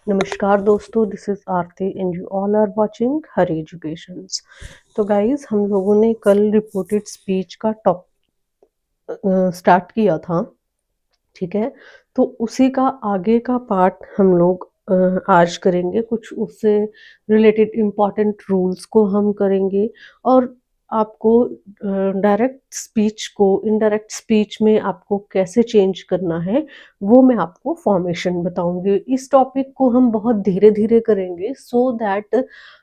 नमस्कार दोस्तों, this is Aarti and you all are watching her educations. तो गाइस, हम लोगों ने कल रिपोर्टेड स्पीच का टॉप स्टार्ट किया था, ठीक है। तो उसी का आगे का पार्ट हम लोग आज करेंगे। कुछ उससे रिलेटेड इम्पॉर्टेंट रूल्स को हम करेंगे और आपको डायरेक्ट स्पीच को इनडायरेक्ट स्पीच में आपको कैसे चेंज करना है वो मैं आपको फॉर्मेशन बताऊंगी। इस टॉपिक को हम बहुत धीरे धीरे करेंगे सो दैट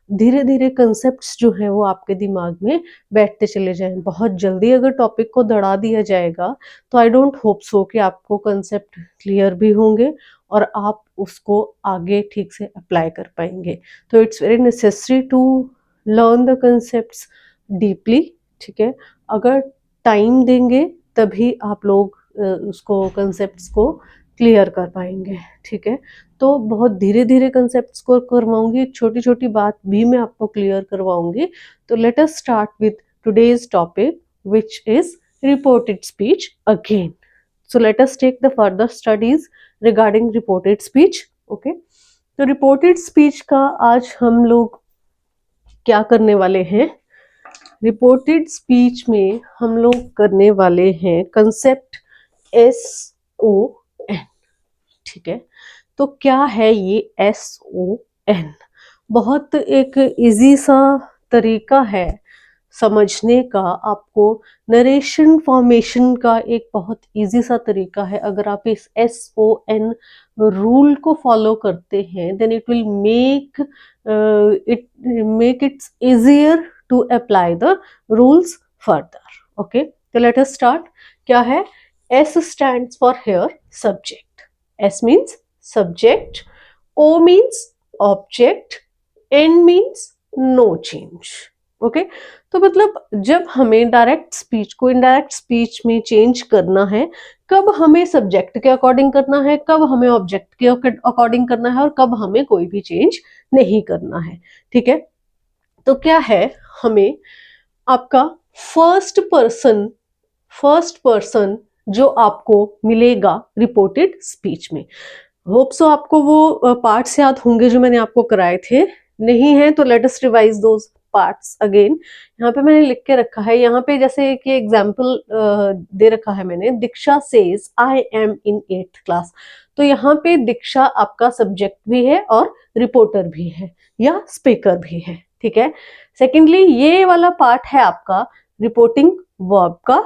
धीरे धीरे कंसेप्ट्स जो हैं वो आपके दिमाग में बैठते चले जाएं। बहुत जल्दी अगर टॉपिक को दड़ा दिया जाएगा तो आई डोंट होप सो कि आपको कंसेप्ट क्लियर भी होंगे और आप उसको आगे ठीक से अप्लाई कर पाएंगे। तो it's very necessary to learn the concepts deeply, ठीक है। अगर टाइम देंगे तभी आप लोग उसको कंसेप्ट्स को क्लियर कर पाएंगे, ठीक है। तो बहुत धीरे धीरे कंसेप्ट्स को करवाऊंगी, छोटी छोटी बात भी मैं आपको क्लियर करवाऊंगी। तो let us start with today's topic which is reported speech again. So let us take the further studies regarding reported speech. Okay, तो reported speech का आज हम लोग क्या करने वाले हैं? रिपोर्टेड स्पीच में हम लोग करने वाले हैं कंसेप्ट SON, ठीक है। तो क्या है ये SON? बहुत एक इजी सा तरीका है समझने का। आपको नरेशन फॉर्मेशन का एक बहुत इजी सा तरीका है। अगर आप इस SON रूल को फॉलो करते हैं then it will make its easier to apply the rules further. Okay, तो लेट अस स्टार्ट। क्या है? S stands for here subject. S means subject, O means object, N means no change. Okay, तो मतलब जब हमें direct speech को indirect speech में change करना है, कब हमें सब्जेक्ट के अकॉर्डिंग करना है, कब हमें ऑब्जेक्ट के अकॉर्डिंग करना है और कब हमें कोई भी चेंज नहीं करना है, ठीक है। तो क्या है, हमें आपका फर्स्ट पर्सन जो आपको मिलेगा रिपोर्टेड स्पीच में। होप सो आपको वो पार्ट्स याद होंगे जो मैंने आपको कराए थे। नहीं है तो let us revise those parts again. यहाँ पे मैंने लिख के रखा है, यहाँ पे जैसे कि एग्जाम्पल दे रखा है मैंने, Diksha says I am in 8th class. तो यहाँ पे दीक्षा आपका सब्जेक्ट भी है और रिपोर्टर भी है या स्पीकर भी है, ठीक है। सेकेंडली ये वाला पार्ट है आपका रिपोर्टिंग वर्ब का,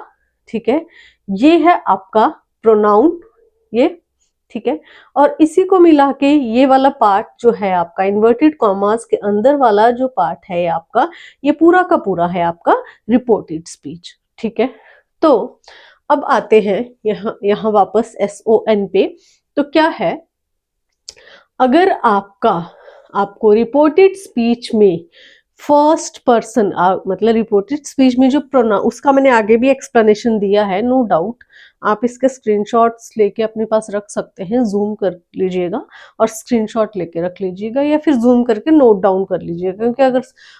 ठीक है। ये है आपका प्रोनाउन, ये, ठीक है। और इसी को मिला के ये वाला पार्ट जो है आपका इन्वर्टेड कॉमास के अंदर वाला जो पार्ट है आपका, ये पूरा का पूरा है आपका रिपोर्टेड स्पीच, ठीक है। तो अब आते हैं यहाँ वापस SON पे। तो क्या है, अगर आपको रिपोर्टेड स्पीच में फर्स्ट पर्सन मतलब रिपोर्टेड स्पीच में जो प्रोनाउन, उसका मैंने आगे भी एक्सप्लेनेशन दिया है, नो डाउट। आप इसके स्क्रीनशॉट्स लेके अपने पास रख सकते हैं, जूम कर लीजिएगा और स्क्रीनशॉट लेके रख लीजिएगा या फिर जूम करके नोट डाउन कर लीजिएगा, क्योंकि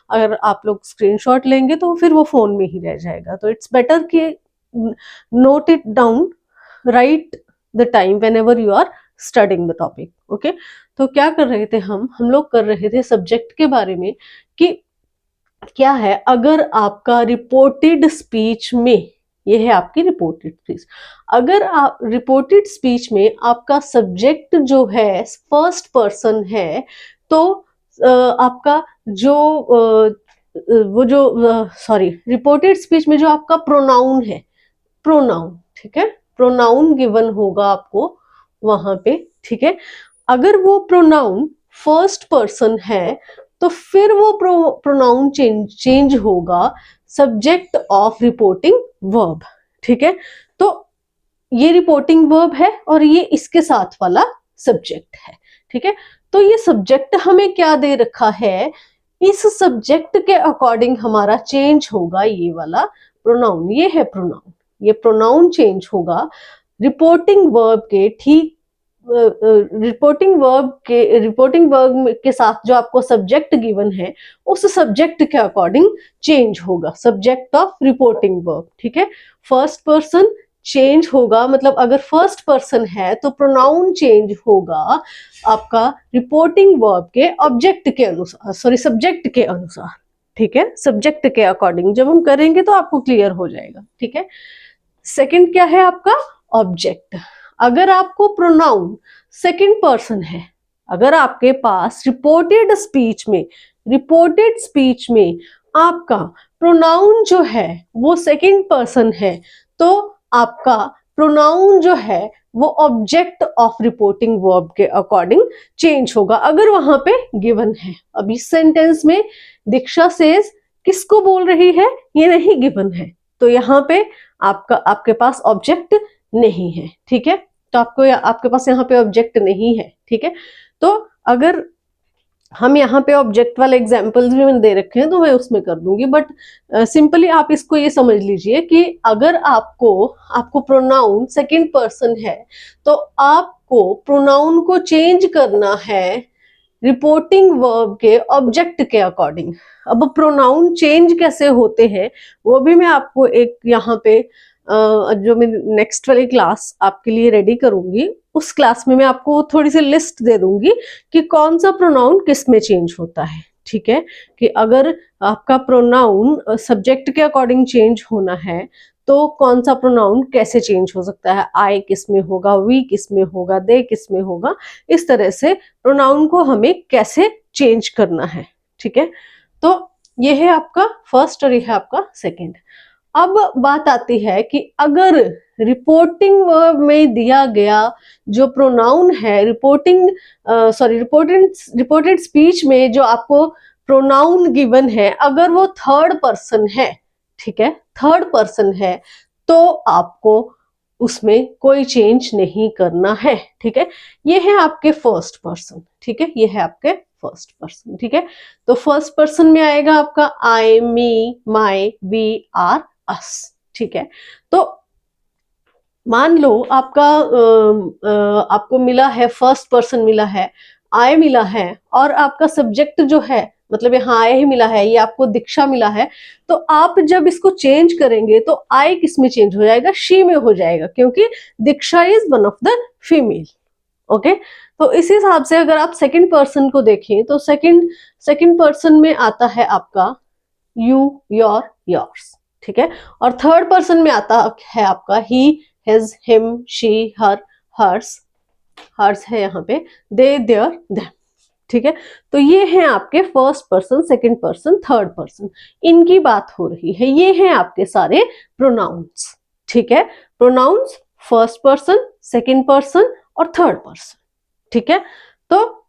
अगर आप लोग स्क्रीनशॉट लेंगे तो फिर वो फोन में ही रह जाएगा। तो इट्स बेटर कि note it down, right the time whenever you are studying the topic. Okay, तो क्या कर रहे थे हम लोग कर रहे थे सब्जेक्ट के बारे में कि क्या है, अगर आपका रिपोर्टेड स्पीच में, ये है आपकी रिपोर्टेड स्पीच, अगर आप रिपोर्टेड स्पीच में आपका सब्जेक्ट जो है फर्स्ट पर्सन है, तो आपका जो वो जो सॉरी रिपोर्टेड स्पीच में जो आपका प्रोनाउन है, प्रोनाउन, ठीक है, प्रोनाउन गिवन होगा आपको वहां पे, ठीक है। अगर वो प्रोनाउन फर्स्ट पर्सन है तो फिर वो प्रोनाउन चेंज होगा सब्जेक्ट ऑफ रिपोर्टिंग वर्ब, ठीक है। तो ये रिपोर्टिंग वर्ब है और ये इसके साथ वाला सब्जेक्ट है, ठीक है। तो ये सब्जेक्ट हमें क्या दे रखा है, इस सब्जेक्ट के अकॉर्डिंग हमारा चेंज होगा ये वाला प्रोनाउन, ये है प्रोनाउन, ये प्रोनाउन चेंज होगा रिपोर्टिंग वर्ब के ठीक रिपोर्टिंग वर्ब के साथ जो आपको सब्जेक्ट गिवन है उस सब्जेक्ट के अकॉर्डिंग चेंज होगा सब्जेक्ट ऑफ रिपोर्टिंग वर्ब, ठीक है। फर्स्ट पर्सन चेंज होगा, मतलब अगर फर्स्ट पर्सन है तो प्रोनाउन चेंज होगा आपका रिपोर्टिंग वर्ब के ऑब्जेक्ट के अनुसार, सॉरी सब्जेक्ट के अनुसार, ठीक है, सब्जेक्ट के अकॉर्डिंग जब हम करेंगे तो आपको क्लियर हो जाएगा, ठीक है। सेकंड क्या है आपका ऑब्जेक्ट। अगर आपको प्रोनाउन सेकंड पर्सन है, अगर आपके पास रिपोर्टेड स्पीच में आपका प्रोनाउन जो है वो सेकंड पर्सन है, तो आपका प्रोनाउन जो है वो ऑब्जेक्ट ऑफ रिपोर्टिंग वर्ब के अकॉर्डिंग चेंज होगा, अगर वहां पे गिवन है। अब इस सेंटेंस में दीक्षा सेज किसको बोल रही है, ये नहीं गिवन है, तो यहाँ पे आपके पास ऑब्जेक्ट नहीं है, ठीक है। तो आपके पास यहाँ पे ऑब्जेक्ट नहीं है, ठीक है। तो अगर हम यहाँ पे ऑब्जेक्ट वाले एग्जाम्पल्स भी मैंने दे रखे हैं तो मैं उसमें कर दूंगी, बट सिंपली आप इसको ये समझ लीजिए कि अगर आपको प्रोनाउन सेकंड पर्सन है तो आपको प्रोनाउन को चेंज करना है रिपोर्टिंग वर्ब के ऑब्जेक्ट के अकॉर्डिंग। अब प्रोनाउन चेंज कैसे होते हैं वो भी मैं आपको एक यहाँ पे जो मैं नेक्स्ट वाली क्लास आपके लिए रेडी करूंगी उस क्लास में मैं आपको थोड़ी सी लिस्ट दे दूंगी कि कौन सा प्रोनाउन किस में चेंज होता है, ठीक है। कि अगर आपका प्रोनाउन सब्जेक्ट के अकॉर्डिंग चेंज होना है तो कौन सा प्रोनाउन कैसे चेंज हो सकता है, आई किस में होगा, वी किस में होगा, दे किस में होगा, इस तरह से प्रोनाउन को हमें कैसे चेंज करना है, ठीक है। तो ये है आपका फर्स्ट और ये है आपका सेकंड। अब बात आती है कि अगर रिपोर्टिंग वर्ब में दिया गया जो प्रोनाउन है रिपोर्टेड स्पीच में जो आपको प्रोनाउन गिवन है अगर वो थर्ड पर्सन है, ठीक है, थर्ड पर्सन है, तो आपको उसमें कोई चेंज नहीं करना है, ठीक है। ये है आपके फर्स्ट पर्सन, ठीक है, ये है आपके फर्स्ट पर्सन, ठीक है। तो फर्स्ट पर्सन में आएगा आपका आई, मी, माई, वी, आर, अस, ठीक है। तो मान लो आपको मिला है फर्स्ट पर्सन मिला है, आई मिला है, और आपका सब्जेक्ट जो है मतलब यहाँ आई ही मिला है, ये आपको दीक्षा मिला है, तो आप जब इसको चेंज करेंगे तो आई किस में चेंज हो जाएगा, शी में हो जाएगा, क्योंकि Diksha is one of the female, okay. तो इस हिसाब से अगर आप सेकंड पर्सन को देखें तो सेकंड पर्सन में आता है आपका यू, योर, योर्स, ठीक है। और थर्ड पर्सन में आता है आपका he, his, him, she, her, hers, hers है यहाँ पे, दे, देयर, देम, ठीक है। तो ये हैं आपके first person, second person, third person, इनकी बात हो रही है। ये हैं आपके सारे प्रोनाउंस, ठीक है। Pronouns first person, second person और थर्ड पर्सन, ठीक है। तो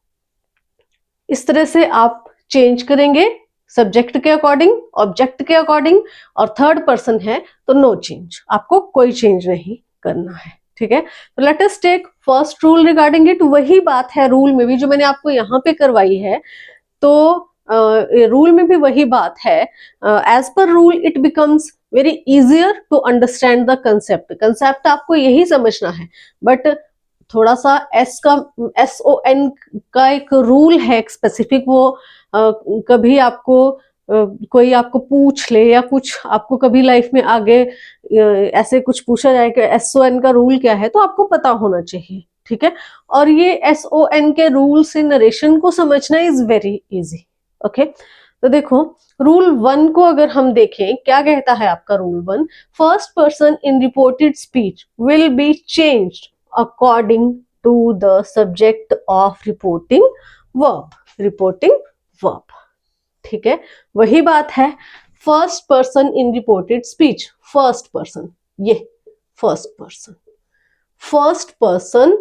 इस तरह से आप चेंज करेंगे सब्जेक्ट के अकॉर्डिंग, ऑब्जेक्ट के अकॉर्डिंग, और थर्ड पर्सन है तो नो चेंज, आपको कोई चेंज नहीं करना है, ठीक है। तो let us take first rule regarding it. वही बात है रूल में भी जो मैंने आपको यहाँ पे करवाई है, तो रूल में भी वही बात है। As per rule it becomes very easier to understand the concept आपको यही समझना है, बट थोड़ा सा SON का एक रूल है एक स्पेसिफिक, वो कभी आपको कोई आपको पूछ ले या कुछ आपको कभी लाइफ में आगे ऐसे कुछ पूछा जाए कि SON का रूल क्या है, तो आपको पता होना चाहिए, ठीक है। और ये SON के रूल से नरेशन को समझना इज वेरी इजी, ओके। तो देखो रूल 1 को अगर हम देखें, क्या कहता है आपका rule 1, first person in reported speech will be changed according to the subject of reporting verb, ठीक है। वही बात है, first person in reported speech, first person, ये first person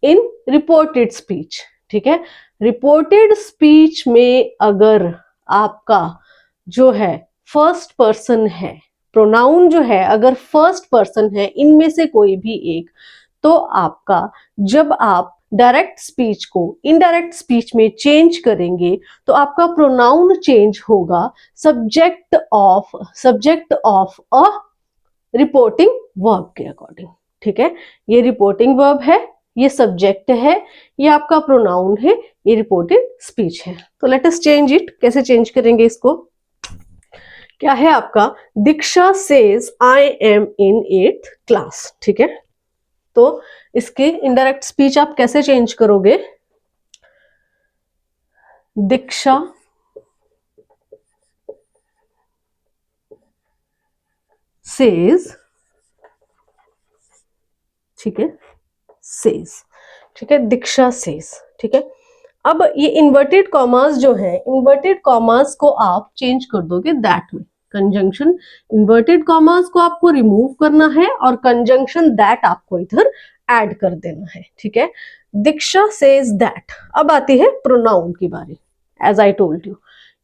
in reported speech, ठीक है। रिपोर्टेड स्पीच में अगर आपका जो है फर्स्ट पर्सन है, प्रोनाउन जो है अगर फर्स्ट पर्सन है इनमें से कोई भी एक, तो आपका जब आप डायरेक्ट स्पीच को इनडायरेक्ट स्पीच में चेंज करेंगे तो आपका प्रोनाउन चेंज होगा subject of a reporting verb के अकॉर्डिंग, ठीक है। ये रिपोर्टिंग वर्ब है, ये सब्जेक्ट है, ये आपका प्रोनाउन है, ये रिपोर्टेड स्पीच है। तो लेट अस चेंज इट। कैसे चेंज करेंगे इसको, क्या है आपका, Diksha says I am in 8th class, ठीक है। तो इसके इनडायरेक्ट स्पीच आप कैसे चेंज करोगे, दीक्षा सेज, ठीक है, सेज, ठीक है, दीक्षा सेज, ठीक है। अब ये इन्वर्टेड कॉमास जो है, इन्वर्टेड कॉमास को आप चेंज कर दोगे दैट में, कंजंक्शन इन्वर्टेड कॉमास को आपको रिमूव करना है और कंजंक्शन दैट आपको इधर ऐड कर देना है, ठीक है। दीक्षा सेज दैट। अब आती है प्रोनाउन की बारी। एज आई टोल्ड यू,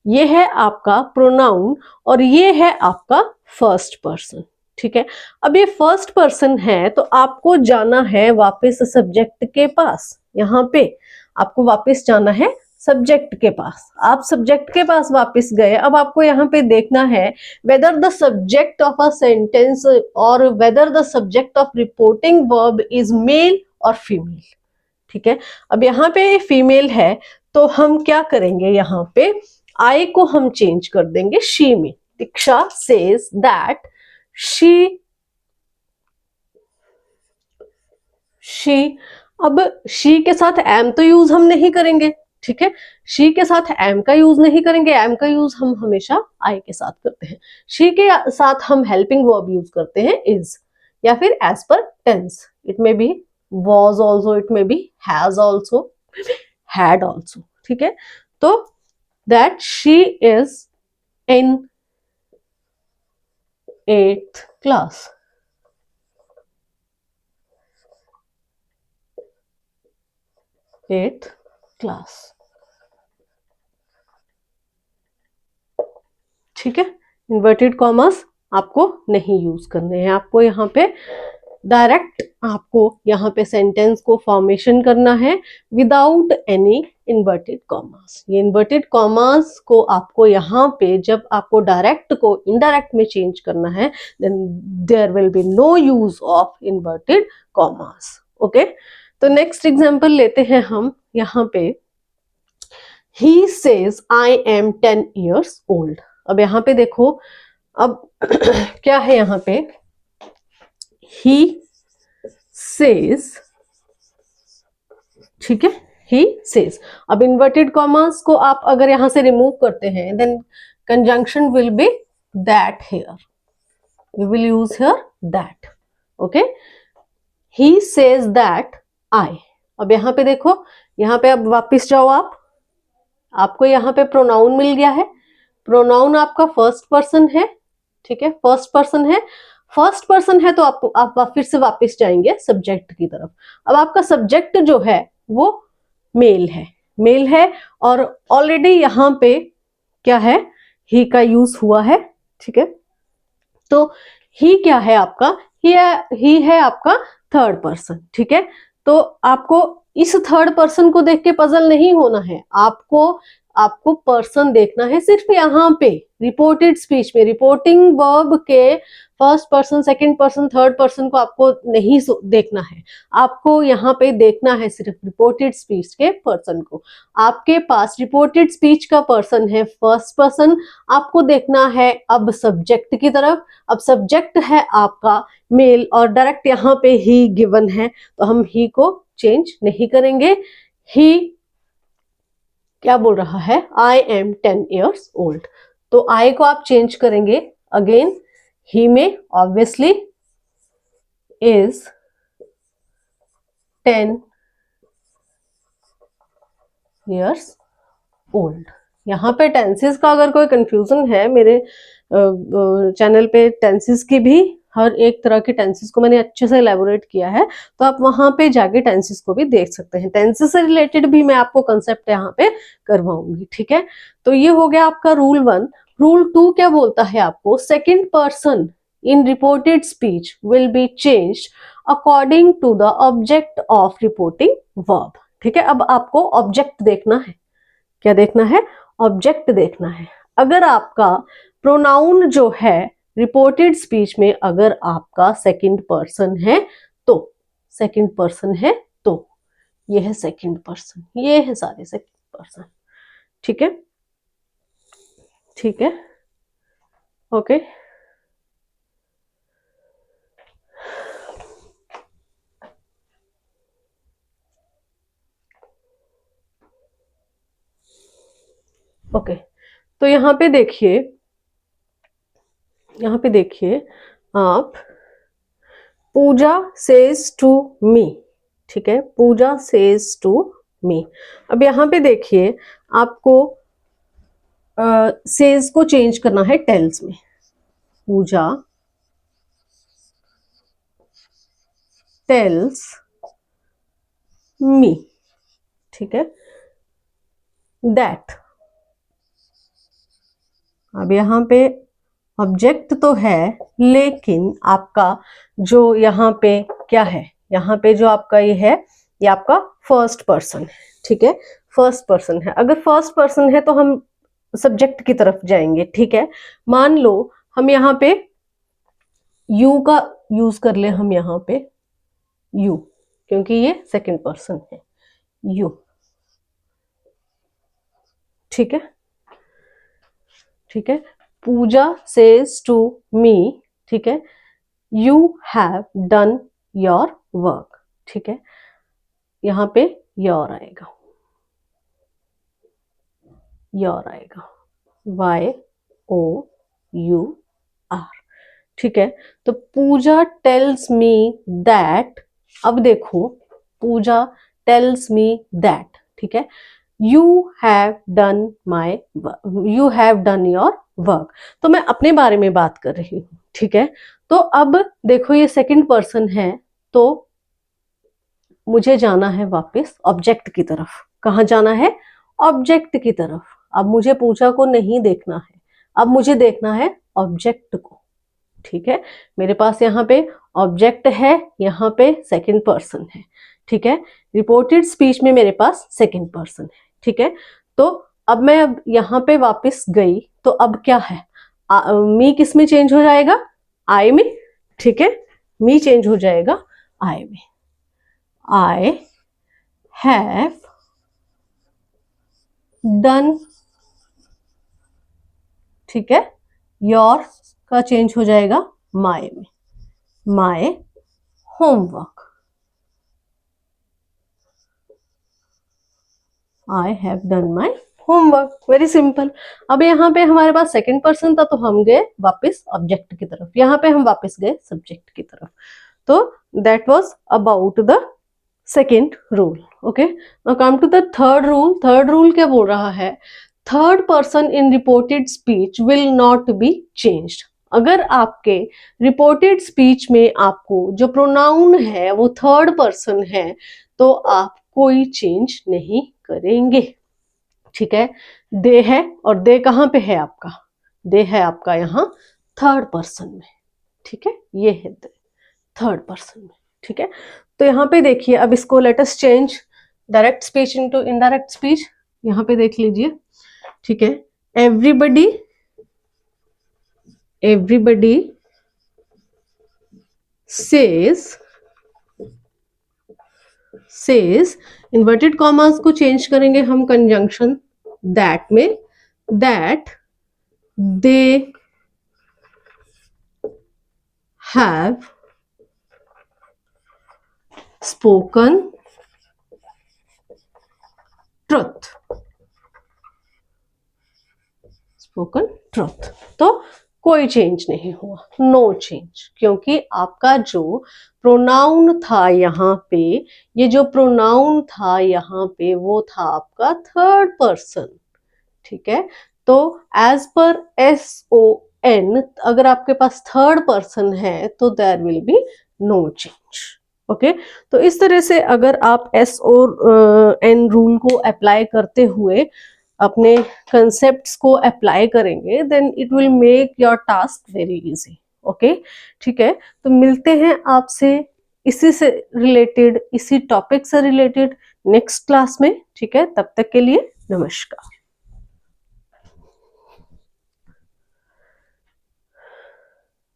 ये है आपका प्रोनाउन और ये है आपका फर्स्ट पर्सन, ठीक है। अब ये फर्स्ट पर्सन है तो आपको जाना है वापस सब्जेक्ट के पास, यहाँ पे आपको वापस जाना है सब्जेक्ट के पास। आप सब्जेक्ट के पास वापस गए, अब आपको यहाँ पे देखना है whether the subject of a sentence और whether the subject of reporting verb is male और फीमेल, ठीक है। अब यहाँ पे फीमेल है तो हम क्या करेंगे, यहाँ पे आई को हम चेंज कर देंगे शी में। दीक्षा सेज दैट शी, अब शी के साथ एम तो यूज हम नहीं करेंगे, ठीक है। शी के साथ एम का यूज नहीं करेंगे, एम का यूज हम हमेशा आई के साथ करते हैं। शी के साथ हम हेल्पिंग वर्ब यूज करते हैं इज, या फिर as per tense, it may be was also, it may be has also, had also, ठीक है। तो that she is in 8th class, 8th class, ठीक है। इन्वर्टेड कॉमर्स आपको नहीं यूज करने हैं, आपको यहाँ पे डायरेक्ट आपको यहाँ पे सेंटेंस को फॉर्मेशन करना है विदाउट एनी इन्वर्टेड कॉमर्स। ये इन्वर्टेड कॉमर्स को आपको यहाँ पे जब आपको डायरेक्ट को इनडायरेक्ट में चेंज करना है, then there will be no use of inverted commas, okay. तो नेक्स्ट एग्जांपल लेते हैं हम यहाँ पे, he says I am 10 years old। अब यहाँ पे देखो, अब क्या है यहाँ पे, he says, ठीक है, he says। अब इन्वर्टेड कॉमर्स को आप अगर यहां से रिमूव करते हैं, then conjunction will be that here, we will use here that, okay. he says that I। अब यहाँ पे देखो, यहाँ पे अब वापस जाओ आप, आपको यहाँ पे प्रोनाउन मिल गया है, प्रोनाउन आपका फर्स्ट पर्सन है, ठीक है, फर्स्ट पर्सन है। फर्स्ट पर्सन है तो आप फिर से वापस जाएंगे सब्जेक्ट की तरफ। अब आपका सब्जेक्ट जो है वो मेल है, मेल है, और ऑलरेडी यहाँ पे क्या है, ही का यूज हुआ है, ठीक है। तो ही क्या है आपका, ही है आपका थर्ड पर्सन, ठीक है। तो आपको इस थर्ड पर्सन को देख के पजल नहीं होना है, आपको पर्सन देखना है सिर्फ यहाँ पे रिपोर्टेड स्पीच में। रिपोर्टिंग वर्ब के first person, second person, third person को आपको नहीं देखना है, आपको यहाँ पे देखना है सिर्फ रिपोर्टेड स्पीच के पर्सन को। आपके पास रिपोर्टेड स्पीच का पर्सन है फर्स्ट पर्सन, आपको देखना है अब सब्जेक्ट की तरफ। अब सब्जेक्ट है आपका मेल और डायरेक्ट यहाँ पे ही गिवन है, तो हम ही को चेंज नहीं करेंगे। ही क्या बोल रहा है, आई एम 10 years old, तो आई को आप चेंज करेंगे अगेन ही में, ऑब्वियसली इज 10 years old। यहाँ पे टेंसेस का अगर कोई कंफ्यूजन है, मेरे चैनल पे टेंसेस की भी हर एक तरह के टेंसेस को मैंने अच्छे से एलैबोरेट किया है, तो आप वहां पे जाके टेंसेस को भी देख सकते हैं। टेंसेस से रिलेटेड भी मैं आपको कंसेप्ट यहाँ पे करवाऊंगी, ठीक है। तो ये हो गया आपका रूल 1। रूल 2 क्या बोलता है आपको, second person in reported speech will be changed according to the object of reporting verb, ठीक है। अब आपको ऑब्जेक्ट देखना है, क्या देखना है, ऑब्जेक्ट देखना है। अगर आपका प्रोनाउन जो है रिपोर्टेड स्पीच में अगर आपका सेकंड पर्सन है तो, सेकंड पर्सन है तो ये है सेकंड पर्सन, ये है सारे सेकंड पर्सन, ठीक है, ठीक है। ओके। ओके, तो यहाँ पे देखिए, आप पूजा सेज टू मी, ठीक है, पूजा सेज टू मी। अब यहाँ पे देखिए आपको सेज को चेंज करना है टेल्स में। पूजा टेल्स मी, ठीक है, दैट। अब यहाँ पे ऑब्जेक्ट तो है, लेकिन आपका जो यहाँ पे क्या है, यहाँ पे जो आपका ये है, ये आपका फर्स्ट पर्सन है, ठीक है, फर्स्ट पर्सन है। अगर फर्स्ट पर्सन है तो हम सब्जेक्ट की तरफ जाएंगे, ठीक है। मान लो हम यहाँ पे यू का यूज कर ले, हम यहाँ पे यू, क्योंकि ये सेकंड पर्सन है, यू, ठीक है, ठीक है। पूजा सेज टू मी, ठीक है, you have done your work, ठीक है, यहां पे योर आएगा, योर आएगा, वाई ओ यू आर, ठीक है। तो पूजा टेल्स मी दैट, अब देखो पूजा टेल्स मी दैट, ठीक है, you have done you have done your work. तो मैं अपने बारे में बात कर रही हूं, ठीक है। तो अब देखो ये सेकंड पर्सन है, तो मुझे जाना है वापस ऑब्जेक्ट की तरफ। कहाँ जाना है? ऑब्जेक्ट की तरफ। अब मुझे पूजा को नहीं देखना है, अब मुझे देखना है ऑब्जेक्ट को, ठीक है। मेरे पास यहाँ पे ऑब्जेक्ट है, यहाँ पे सेकंड पर्सन है, ठीक है। रिपोर्टेड स्पीच में मेरे पास सेकंड पर्सन है, ठीक है। तो अब मैं अब यहाँ पे वापस गई, तो अब क्या है, मी किस में चेंज हो जाएगा? आई में, ठीक है। मी चेंज हो जाएगा आई में। आई हैव डन, ठीक है। योर का चेंज हो जाएगा माई में, my homework. I have done my homework, very simple. अब यहाँ पे हमारे पास सेकंड पर्सन था, तो हम गए वापस ऑब्जेक्ट की तरफ, यहाँ पे हम वापस गए सब्जेक्ट की तरफ। तो that was about the second rule. Okay, now come to the third rule. Third rule क्या बोल रहा है? Third person in reported speech will not be changed. अगर आपके रिपोर्टेड स्पीच में आपको जो प्रोनाउन है वो थर्ड पर्सन है, तो आप कोई चेंज नहीं करेंगे, ठीक है। दे है, और दे कहाँ पे है आपका? दे है आपका यहाँ थर्ड पर्सन में, ठीक है, ये है दे थर्ड पर्सन में, ठीक है। तो यहाँ पे देखिए, अब इसको late us change direct speech into indirect speech. यहाँ पे देख लीजिए, ठीक है। Everybody, everybody says, inverted commas को चेंज करेंगे हम कंजंक्शन दैट में, that they have spoken truth, spoken truth. तो कोई चेंज नहीं हुआ, नो चेंज, क्योंकि आपका जो प्रोनाउन था यहाँ पे, ये जो प्रोनाउन था यहाँ पे, वो था आपका थर्ड पर्सन, ठीक है। तो एज पर SON, अगर आपके पास थर्ड पर्सन है तो there will be no change. Okay, तो इस तरह से अगर आप SON रूल को अप्लाई करते हुए अपने कंसेप्ट्स को अप्लाई करेंगे, then it will make your task very easy. Okay, ठीक है। तो मिलते हैं आपसे इसी से रिलेटेड, इसी टॉपिक से रिलेटेड नेक्स्ट क्लास में, ठीक है। तब तक के लिए नमस्कार।